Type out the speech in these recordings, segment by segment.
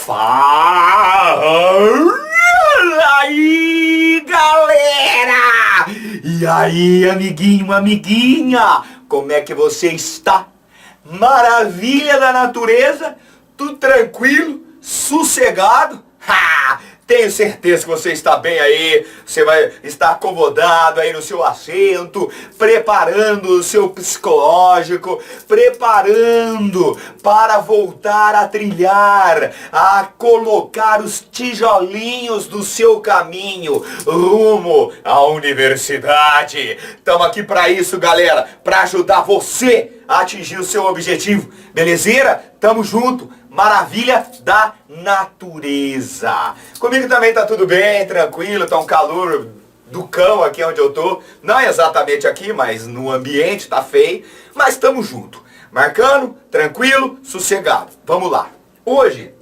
Fala aí, galera! E aí, amiguinho, amiguinha? Como é que você está? Maravilha da natureza? Tudo tranquilo? Sossegado? Ha! Tenho certeza que você está bem aí, você vai estar acomodado aí no seu assento, preparando o seu psicológico, preparando para voltar a trilhar, a colocar os tijolinhos do seu caminho rumo à universidade. Estamos aqui para isso, galera, para ajudar você a atingir o seu objetivo, belezeira? Tamo junto. Maravilha da natureza. Comigo também tá tudo bem, tranquilo, tá um calor do cão aqui onde eu tô. Não exatamente aqui, mas no ambiente tá feio. Mas estamos junto. Marcando, tranquilo, sossegado. Vamos lá. Hoje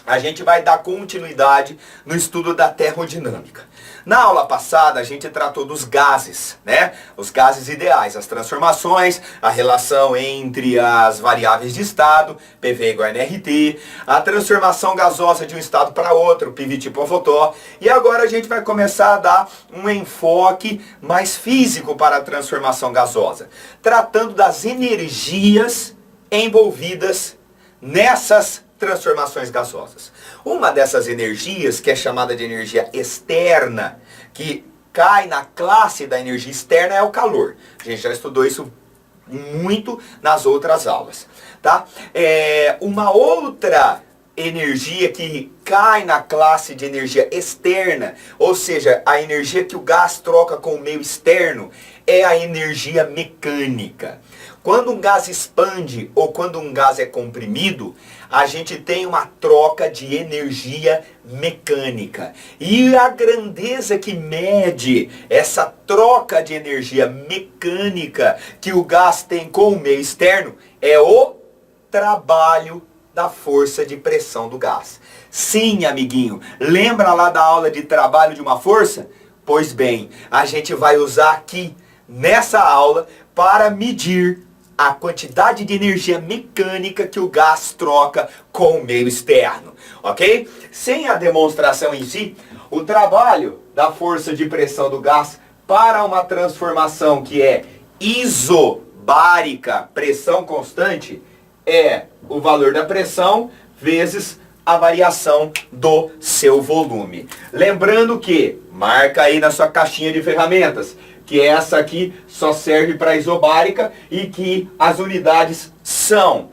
a gente vai dar continuidade no estudo da termodinâmica. Na aula passada a gente tratou dos gases, né? Os gases ideais, as transformações, a relação entre as variáveis de estado, PV igual a nRT, a transformação gasosa de um estado para outro, PV tipo fotó. E agora a gente vai começar a dar um enfoque mais físico para a transformação gasosa, tratando das energias envolvidas nessas transformações gasosas. Uma dessas energias, que é chamada de energia externa, que cai na classe da energia externa, é o calor. A gente já estudou isso muito nas outras aulas, tá? Uma outra energia que cai na classe de energia externa, ou seja, a energia que o gás troca com o meio externo, é a energia mecânica. Quando um gás expande ou quando um gás é comprimido, a gente tem uma troca de energia mecânica. E a grandeza que mede essa troca de energia mecânica que o gás tem com o meio externo é o trabalho da força de pressão do gás. Sim, amiguinho, lembra lá da aula de trabalho de uma força? Pois bem, a gente vai usar aqui nessa aula para medir a quantidade de energia mecânica que o gás troca com o meio externo, ok? Sem a demonstração em si, o trabalho da força de pressão do gás para uma transformação que é isobárica, pressão constante, é o valor da pressão vezes a variação do seu volume. Lembrando que, marca aí na sua caixinha de ferramentas, que essa aqui só serve para isobárica e que as unidades são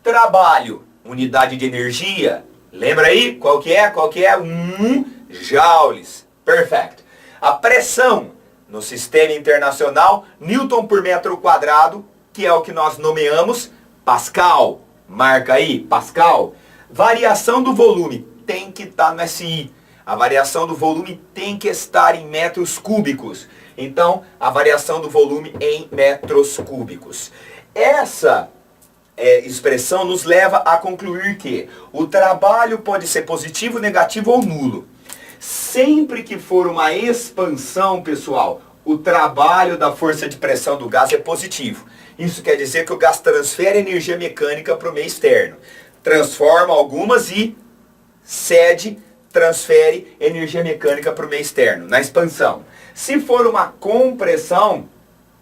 trabalho, unidade de energia, lembra aí qual que é? 1 joules, perfeito. A pressão no sistema internacional, Newton por metro quadrado, que é o que nós nomeamos Pascal, marca aí, Pascal. Variação do volume tem que estar no SI, a variação do volume tem que estar em metros cúbicos. Então, a variação do volume em metros cúbicos. Essa expressão nos leva a concluir que o trabalho pode ser positivo, negativo ou nulo. Sempre que for uma expansão, pessoal, o trabalho da força de pressão do gás é positivo. Isso quer dizer que o gás transfere energia mecânica para o meio externo. Transforma algumas e transfere energia mecânica para o meio externo, na expansão. Se for uma compressão,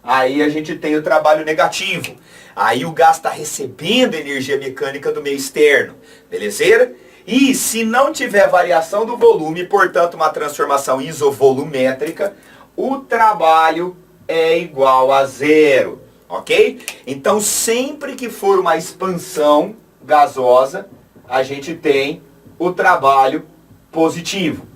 aí a gente tem o trabalho negativo. Aí o gás está recebendo energia mecânica do meio externo, belezeira? E se não tiver variação do volume, portanto uma transformação isovolumétrica, o trabalho é igual a zero, ok? Então sempre que for uma expansão gasosa, a gente tem o trabalho positivo,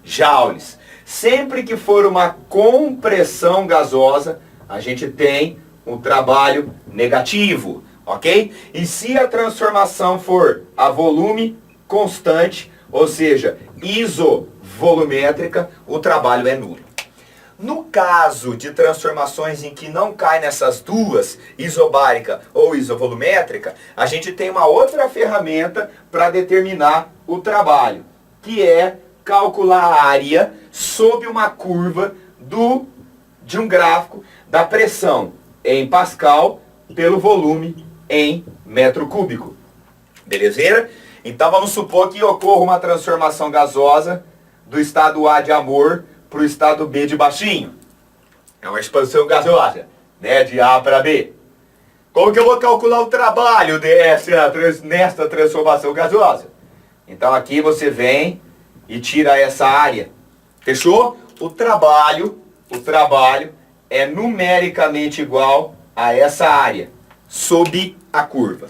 joules. Sempre que for uma compressão gasosa, a gente tem um trabalho negativo, ok? E se a transformação for a volume constante, ou seja, isovolumétrica, o trabalho é nulo. No caso de transformações em que não cai nessas duas, isobárica ou isovolumétrica, a gente tem uma outra ferramenta para determinar o trabalho, que é calcular a área sob uma curva de um gráfico da pressão em Pascal pelo volume em metro cúbico. Belezeira? Então vamos supor que ocorra uma transformação gasosa do estado A de amor para o estado B de baixinho. É uma expansão gasosa, né, de A para B. Como que eu vou calcular o trabalho nesta transformação gasosa? Então aqui você vem e tira essa área. Fechou? O trabalho é numericamente igual a essa área, sob a curva.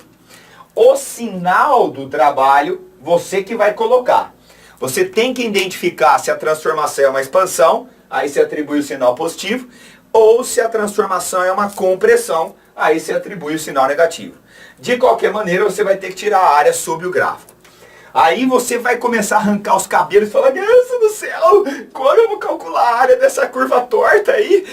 O sinal do trabalho, você que vai colocar. Você tem que identificar se a transformação é uma expansão, aí você atribui o sinal positivo, ou se a transformação é uma compressão, aí você atribui o sinal negativo. De qualquer maneira, você vai ter que tirar a área sob o gráfico. Aí você vai começar a arrancar os cabelos e falar, Deus do céu, como eu vou calcular a área dessa curva torta aí?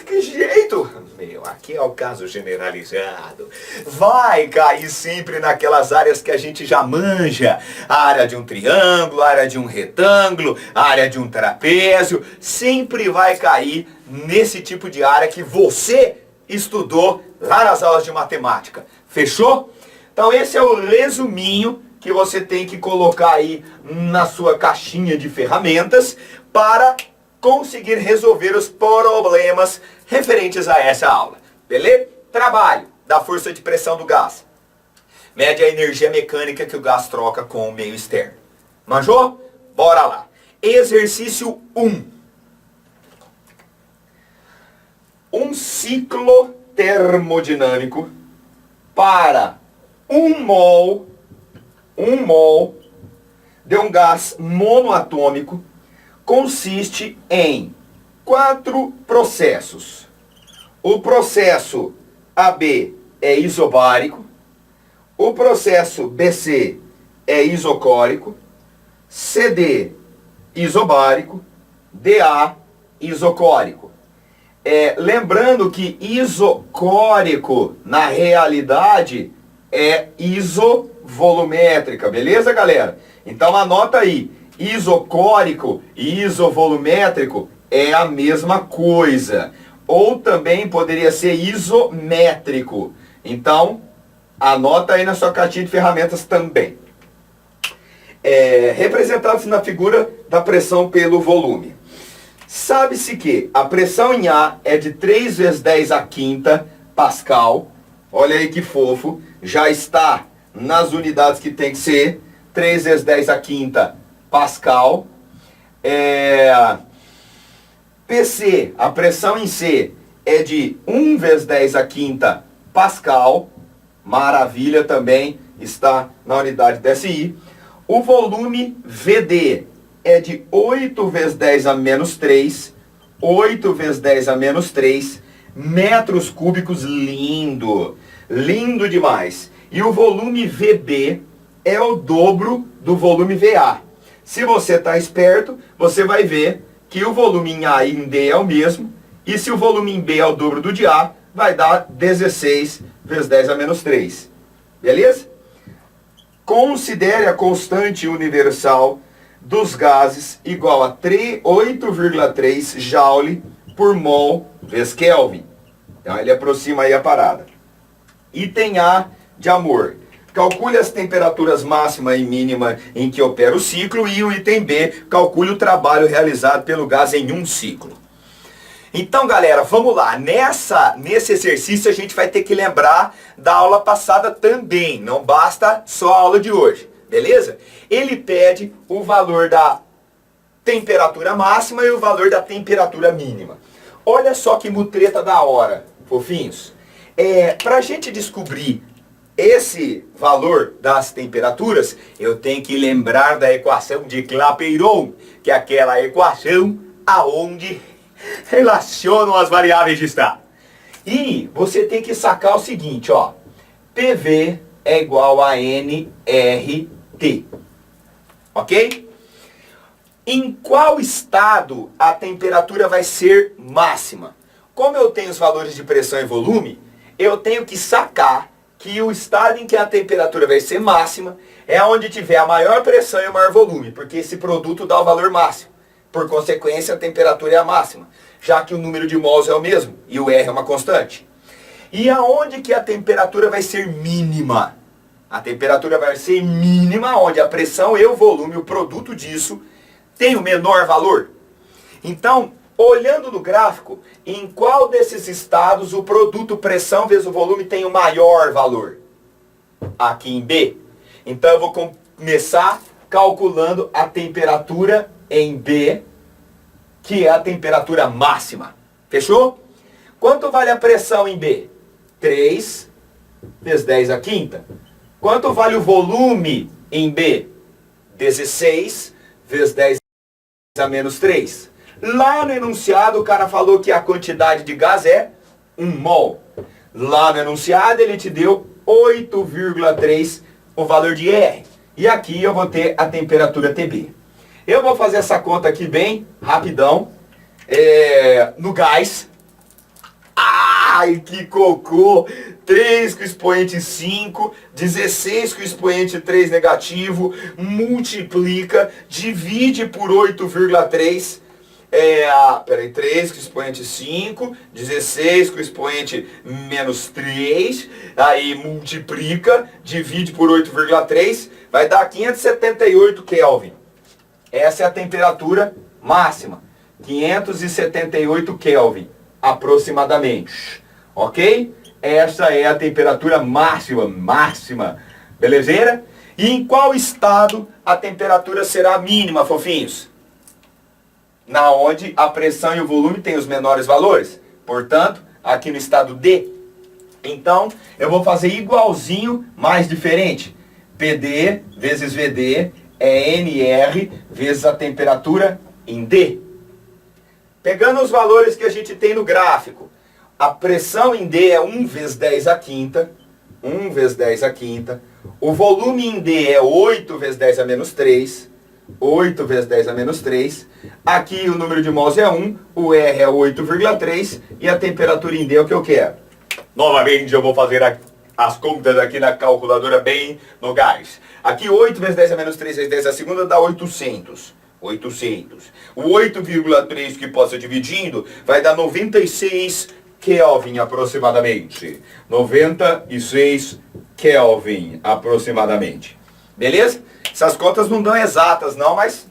Que jeito? Meu, aqui é o caso generalizado. Vai cair sempre naquelas áreas que a gente já manja. A área de um triângulo, a área de um retângulo, a área de um trapézio. Sempre vai cair nesse tipo de área que você estudou lá nas aulas de matemática. Fechou? Então esse é o resuminho que você tem que colocar aí na sua caixinha de ferramentas para conseguir resolver os problemas referentes a essa aula. Beleza? Trabalho da força de pressão do gás. Mede a energia mecânica que o gás troca com o meio externo. Manjou? Bora lá. Exercício 1. Um ciclo termodinâmico para 1 mol de um gás monoatômico consiste em 4 processos. O processo AB é isobárico, o processo BC é isocórico, CD isobárico, DA isocórico. Lembrando que isocórico na realidade é isovolumétrica, beleza, galera? Então anota aí, isocórico e isovolumétrico é a mesma coisa. Ou também poderia ser isométrico. Então, anota aí na sua caixinha de ferramentas também. Representados na figura da pressão pelo volume. Sabe-se que a pressão em A é de 3 vezes 10 a quinta Pascal. Olha aí que fofo. Já está nas unidades que tem que ser. 3 vezes 10 a quinta Pascal. PC, a pressão em C é de 1 vezes 10 a quinta Pascal. Maravilha, também está na unidade DSI. O volume VD é de 8 vezes 10 a menos 3. 8 vezes 10 a menos 3 metros cúbicos. Lindo. Lindo demais. E o volume VB é o dobro do volume VA. Se você está esperto, você vai ver que o volume em A e em D é o mesmo. E se o volume em B é o dobro do de A, vai dar 16 vezes 10 a menos 3. Beleza? Considere a constante universal dos gases igual a 8,3 Joule por mol vezes Kelvin. Então ele aproxima aí a parada. Item A de amor. Calcule as temperaturas máxima e mínima em que opera o ciclo. E o item B, calcule o trabalho realizado pelo gás em um ciclo. Então, galera, vamos lá. Nesse exercício a gente vai ter que lembrar da aula passada também. Não basta só a aula de hoje, beleza? Ele pede o valor da temperatura máxima e o valor da temperatura mínima. Olha só que mutreta da hora, fofinhos. Para a gente descobrir esse valor das temperaturas, eu tenho que lembrar da equação de Clapeyron, que é aquela equação aonde relacionam as variáveis de estado. E você tem que sacar o seguinte, ó. PV é igual a nRT. Ok? Em qual estado a temperatura vai ser máxima? Como eu tenho os valores de pressão e volume, eu tenho que sacar que o estado em que a temperatura vai ser máxima é onde tiver a maior pressão e o maior volume, porque esse produto dá o valor máximo. Por consequência, a temperatura é a máxima, já que o número de mols é o mesmo e o R é uma constante. E aonde que a temperatura vai ser mínima? A temperatura vai ser mínima, onde a pressão e o volume, o produto disso, tem o menor valor. Então, olhando no gráfico, em qual desses estados o produto pressão vezes o volume tem o maior valor? Aqui em B. Então eu vou começar calculando a temperatura em B, que é a temperatura máxima. Fechou? Quanto vale a pressão em B? 3 vezes 10 à quinta. Quanto vale o volume em B? 16 vezes 10 a menos 3. Lá no enunciado o cara falou que a quantidade de gás é 1 mol. Lá no enunciado ele te deu 8,3 o valor de R. E aqui eu vou ter a temperatura TB. Eu vou fazer essa conta aqui bem rapidão. No gás. Ai, que cocô! 3 com expoente 5, 16 com expoente 3 negativo, multiplica, divide por 8,3. Peraí, 3 com expoente 5, 16 com expoente menos 3, aí multiplica, divide por 8,3, vai dar 578 Kelvin. Essa é a temperatura máxima, 578 Kelvin, aproximadamente, ok? Essa é a temperatura máxima, belezeira? E em qual estado a temperatura será mínima, fofinhos? Na onde a pressão e o volume têm os menores valores. Portanto, aqui no estado D. Então, eu vou fazer igualzinho, mais diferente. PD vezes VD é NR vezes a temperatura em D. Pegando os valores que a gente tem no gráfico, a pressão em D é 1 vezes 10 à quinta. 1 vezes 10 à quinta. O volume em D é 8 vezes 10 a menos 3. 8 vezes 10 a menos 3. Aqui o número de mols é 1, o R é 8,3 e a temperatura em D é o que eu quero. Novamente eu vou fazer as contas aqui na calculadora bem no gás. Aqui 8 vezes 10 a menos 3 vezes 10 a segunda dá 800. 800. O 8,3 que posso dividindo vai dar 96 Kelvin aproximadamente. 96 Kelvin aproximadamente. Beleza? Essas contas não dão exatas não, mas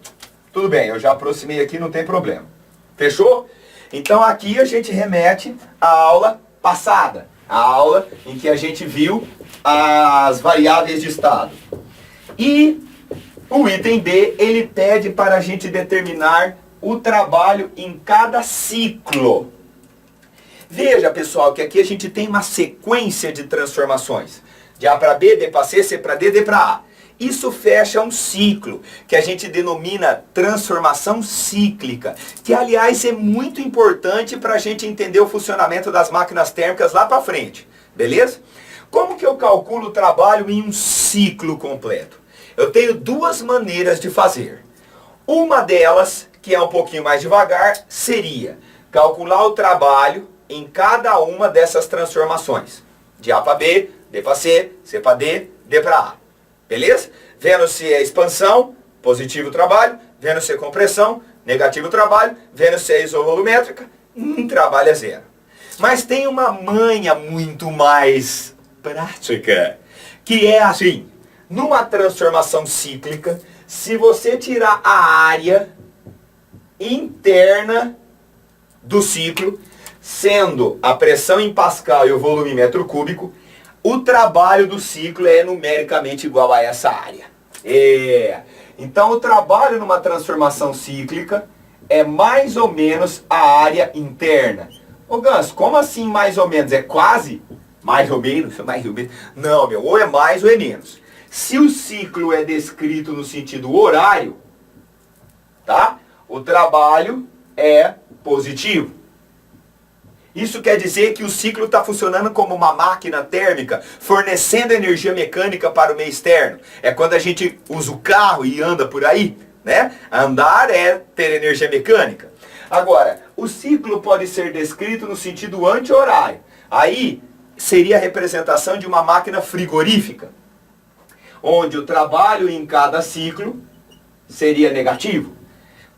tudo bem, eu já aproximei aqui, não tem problema. Fechou? Então aqui a gente remete à aula passada. A aula em que a gente viu as variáveis de estado. E o item B, ele pede para a gente determinar o trabalho em cada ciclo. Veja, pessoal, que aqui a gente tem uma sequência de transformações. De A para B, B para C, C para D, D para A. Isso fecha um ciclo, que a gente denomina transformação cíclica, que aliás é muito importante para a gente entender o funcionamento das máquinas térmicas lá para frente, beleza? Como que eu calculo o trabalho em um ciclo completo? Eu tenho duas maneiras de fazer. Uma delas, que é um pouquinho mais devagar, seria calcular o trabalho em cada uma dessas transformações. De A para B, B para C, C para D, D para A. Beleza? Vendo se é expansão, positivo trabalho. Vendo se é compressão, negativo trabalho. Vendo se é isovolumétrica, trabalho é zero. Mas tem uma manha muito mais prática, que é assim. Numa transformação cíclica, se você tirar a área interna do ciclo, sendo a pressão em Pascal e o volume em metro cúbico, o trabalho do ciclo é numericamente igual a essa área. Então o trabalho numa transformação cíclica é mais ou menos a área interna. Ô Ganso, como assim mais ou menos? É quase? Mais ou menos? Mais ou menos? Não, meu, ou é mais ou é menos. Se o ciclo é descrito no sentido horário, tá? O trabalho é positivo. Isso quer dizer que o ciclo está funcionando como uma máquina térmica, fornecendo energia mecânica para o meio externo. É quando a gente usa o carro e anda por aí, né? Andar é ter energia mecânica. Agora, o ciclo pode ser descrito no sentido anti-horário. Aí seria a representação de uma máquina frigorífica, onde o trabalho em cada ciclo seria negativo.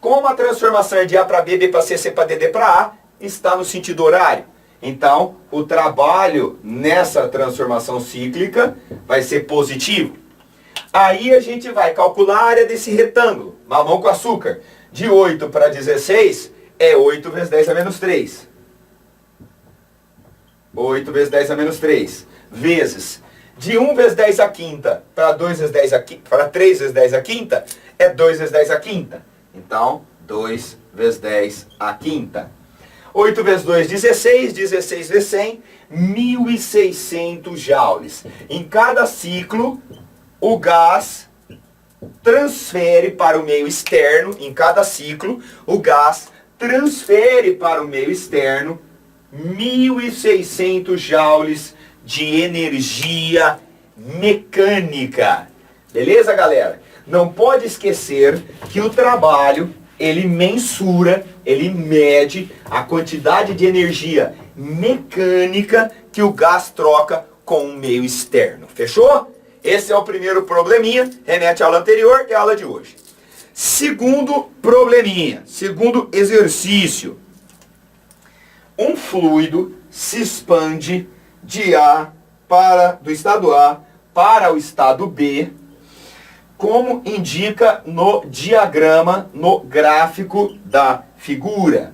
Como a transformação é de A para B, B para C, C para D, D para A, está no sentido horário. Então, o trabalho nessa transformação cíclica vai ser positivo. Aí a gente vai calcular a área desse retângulo, mamão com açúcar. De 8 para 16 é 8 vezes 10 a menos 3. 8 vezes 10 a menos 3. Vezes. De 1 vezes 10 a quinta para 2 vezes 10 a quinta, para 3 vezes 10 a quinta, é 2 vezes 10 a quinta. Então, 2 vezes 10 a quinta. 8 vezes 2, 16. 16 vezes 100, 1.600 joules. Em cada ciclo, o gás transfere para o meio externo. Em cada ciclo, o gás transfere para o meio externo 1.600 joules de energia mecânica. Beleza, galera? Não pode esquecer que o trabalho, ele mensura, ele mede a quantidade de energia mecânica que o gás troca com o meio externo. Fechou? Esse é o primeiro probleminha, remete à aula anterior e à aula de hoje. Segundo probleminha, segundo exercício. Um fluido se expande do estado A para o estado B, como indica no diagrama, no gráfico da figura.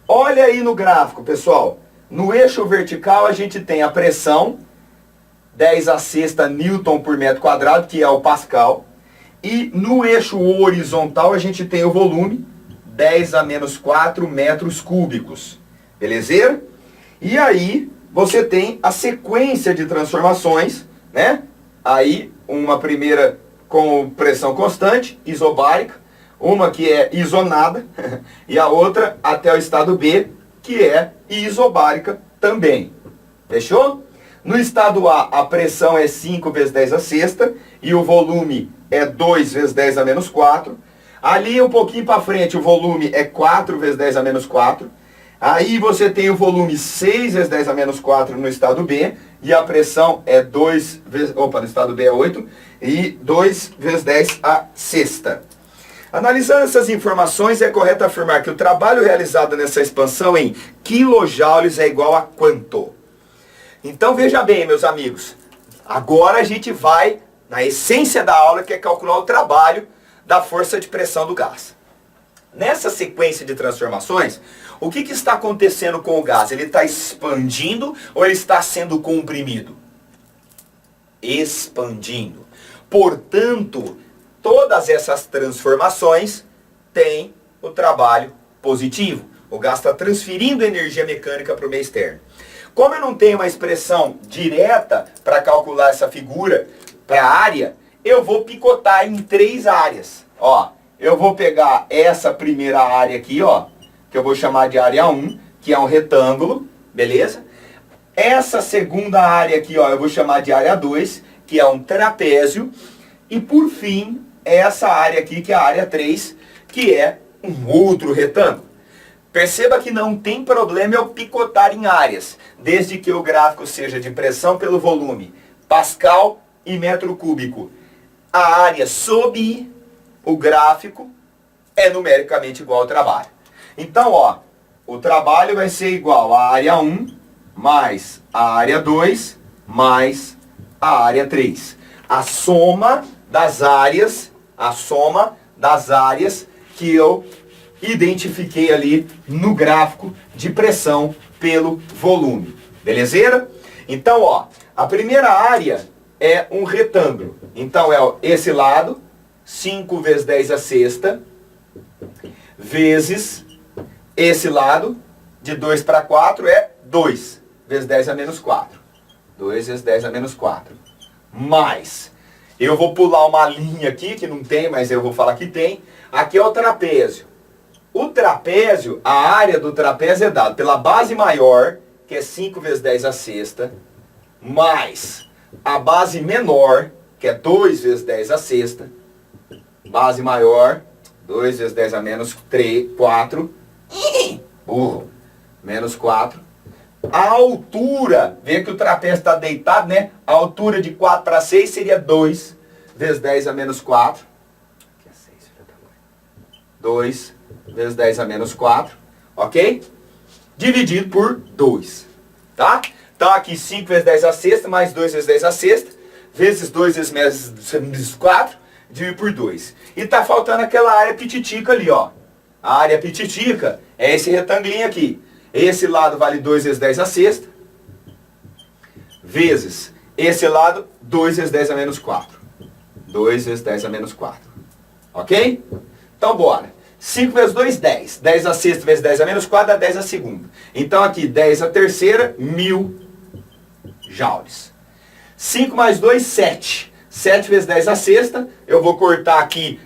Olha aí no gráfico, pessoal. No eixo vertical a gente tem a pressão, 10 a sexta Newton por metro quadrado, que é o Pascal. E no eixo horizontal a gente tem o volume, 10 a menos 4 metros cúbicos. Belezeira? E aí você tem a sequência de transformações, né? Aí uma primeira com pressão constante, isobárica, uma que é isonada e a outra até o estado B, que é isobárica também. Fechou? No estado A, a pressão é 5 vezes 10 a sexta e o volume é 2 vezes 10 a menos 4. Ali um pouquinho para frente o volume é 4 vezes 10 a menos 4. Aí você tem o volume 6 vezes 10 a menos 4 no estado B, e a pressão é 2 vezes, no estado B é 8, e 2 vezes 10 a sexta. Analisando essas informações, é correto afirmar que o trabalho realizado nessa expansão em quilojoules é igual a quanto? Então veja bem, meus amigos, agora a gente vai na essência da aula, que é calcular o trabalho da força de pressão do gás. Nessa sequência de transformações, o que está acontecendo com o gás? Ele está expandindo ou ele está sendo comprimido? Expandindo. Portanto, todas essas transformações têm o trabalho positivo. O gás está transferindo energia mecânica para o meio externo. Como eu não tenho uma expressão direta para calcular essa figura para a área, eu vou picotar em 3 áreas. Ó, eu vou pegar essa primeira área aqui, ó, que eu vou chamar de área 1, que é um retângulo, beleza? Essa segunda área aqui, ó, eu vou chamar de área 2, que é um trapézio. E por fim, essa área aqui, que é a área 3, que é um outro retângulo. Perceba que não tem problema eu picotar em áreas, desde que o gráfico seja de pressão pelo volume, Pascal e metro cúbico. A área sob o gráfico é numericamente igual ao trabalho. Então, ó, o trabalho vai ser igual à área 1 mais a área 2 mais a área 3. A soma das áreas que eu identifiquei ali no gráfico de pressão pelo volume. Belezeira? Então, ó, a primeira área é um retângulo. Então, é esse lado, 5 vezes 10 a sexta, vezes esse lado, de 2 para 4, é 2 vezes 10 a menos 4. 2 vezes 10 a menos 4. Mais, eu vou pular uma linha aqui, que não tem, mas eu vou falar que tem. Aqui é o trapézio. O trapézio, a área do trapézio é dada pela base maior, que é 5 vezes 10 a sexta, mais a base menor, que é 2 vezes 10 a sexta, base maior, 2 vezes 10 a menos 3, 4, burro, menos 4. A altura, vê que o trapézio está deitado, né? A altura de 4 para 6 seria 2 vezes 10 a menos 4. 2 vezes 10 a menos 4, ok? Dividido por 2. tá? Então aqui 5 vezes 10 a sexta, mais 2 vezes 10 a sexta, vezes 2 vezes 4, dividido por 2. E tá faltando aquela área pititica ali, ó. A área pititica é esse retanglinho aqui. Esse lado vale 2 vezes 10 a sexta, vezes esse lado, 2 vezes 10 a menos 4. 2 vezes 10 a menos 4. Ok? Então bora. 5 vezes 2, 10. 10 a sexta vezes 10 a menos 4 dá 10 a segunda. Então aqui 10 a terceira, 1000 joules. 5 mais 2, 7. 7 vezes 10 a sexta. Eu vou cortar aqui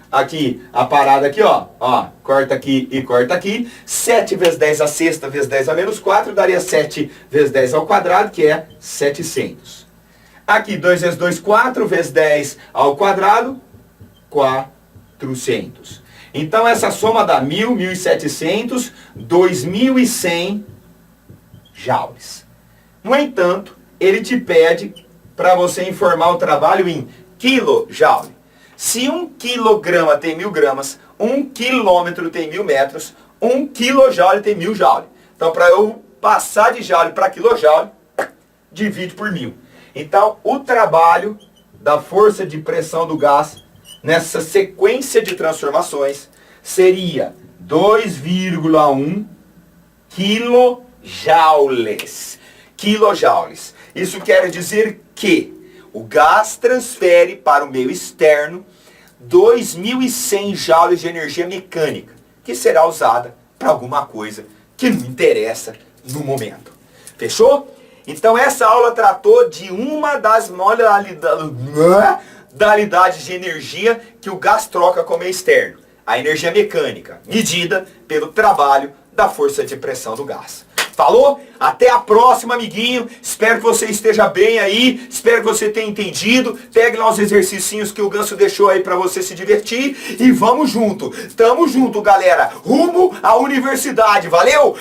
a parada aqui, ó. Ó, corta aqui e corta aqui. 7 vezes 10 a sexta vezes 10 a menos 4 daria 7 vezes 10 ao quadrado, que é 700. Aqui 2 vezes 2, 4 vezes 10 ao quadrado, 400. Então essa soma dá 1000, 1700, 2100 joules. No entanto, ele te pede para você informar o trabalho em quilojoule. Se 1 quilograma tem 1000 gramas, 1 quilômetro tem 1000 metros, 1 quilojoule tem 1000 joule. Então para eu passar de joule para quilojoule, divide por 1000. Então o trabalho da força de pressão do gás nessa sequência de transformações seria 2,1 quilojoules. Quilojoules. Isso quer dizer que o gás transfere para o meio externo 2100 joules de energia mecânica, que será usada para alguma coisa que não interessa no momento. Fechou? Então essa aula tratou de uma das modalidades de energia que o gás troca com o meio externo. A energia mecânica, medida pelo trabalho da força de pressão do gás. Falou? Até a próxima, amiguinho. Espero que você esteja bem aí. Espero que você tenha entendido. Pegue lá os exercícios que o Ganso deixou aí para você se divertir. E vamos junto. Tamo junto, galera. Rumo à universidade. Valeu?